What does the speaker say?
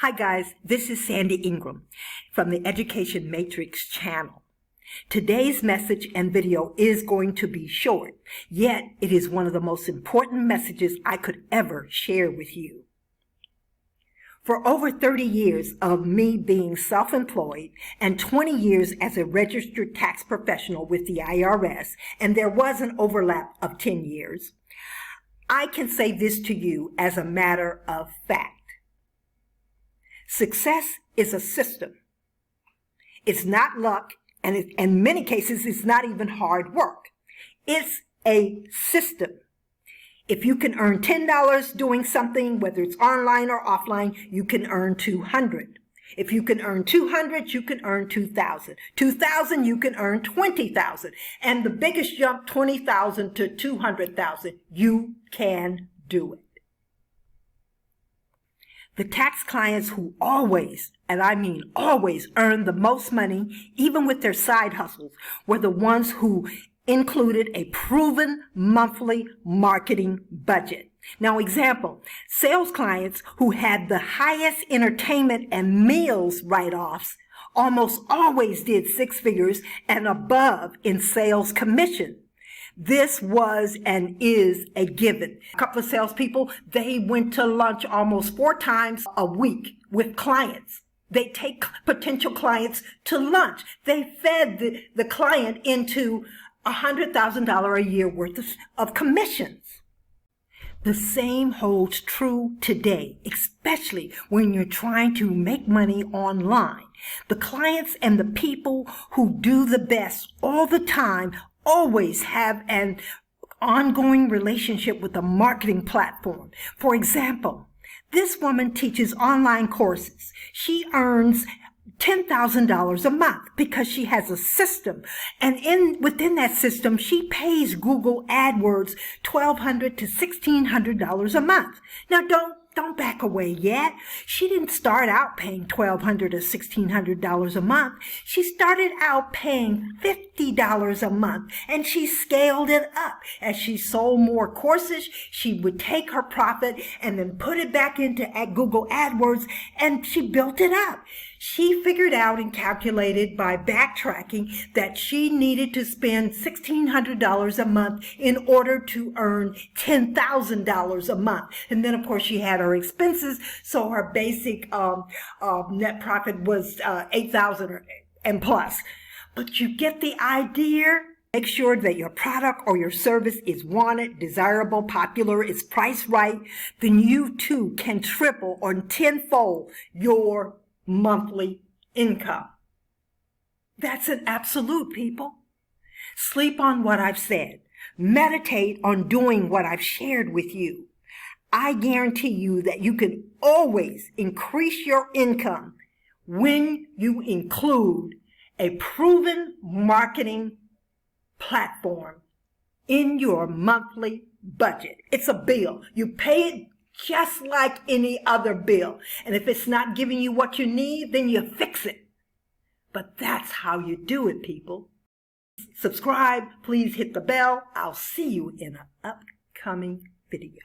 Hi guys, this is Sandy Ingram from the Education Matrix channel. Today's message and video is going to be short, yet it is one of the most important messages I could ever share with you. For over 30 years of me being self-employed and 20 years as a registered tax professional with the IRS, and there was an overlap of 10 years, I can say this to you as a matter of fact. Success is a system. It's not luck, and in many cases, it's not even hard work. It's a system. If you can earn $10 doing something, whether it's online or offline, you can earn $200. If you can earn $200, you can earn $2,000. $2,000, you can earn $20,000. And the biggest jump, $20,000 to $200,000, you can do it. The tax clients who always, and I mean always, earn the most money, even with their side hustles, were the ones who included a proven monthly marketing budget. Now, example, sales clients who had the highest entertainment and meals write-offs almost always did six figures and above in sales commission. This was and is a given. A couple of salespeople, they went to lunch almost 4 times a week with clients. They take potential clients to lunch. They fed the client into $100,000 a year worth of commissions. The same holds true today, especially when you're trying to make money online. The clients and the people who do the best all the time always have an ongoing relationship with a marketing platform. For example, this woman teaches online courses. She earns $10,000 a month because she has a system. And within that system, she pays Google AdWords $1,200 to $1,600 a month. Now, don't back away yet. She didn't start out paying $1,200 or $1,600 a month. She started out paying $50 a month, and she scaled it up. As she sold more courses, she would take her profit and then put it back into Google AdWords, and she built it up. She figured out and calculated by backtracking that she needed to spend $1,600 a month in order to earn $10,000 a month. And then, of course, she had her expenses, so her basic net profit was $8,000 and plus. But you get the idea. Make sure that your product or your service is wanted, desirable, popular, is priced right. Then you too can triple or tenfold your monthly income. That's an absolute, people. Sleep on what I've said. Meditate on doing what I've shared with you. I guarantee you that you can always increase your income when you include a proven marketing platform in your monthly budget. It's a bill. You pay it just like any other bill. And if it's not giving you what you need, then you fix it. But that's how you do it, people. Subscribe. Please hit the bell. I'll see you in an upcoming video.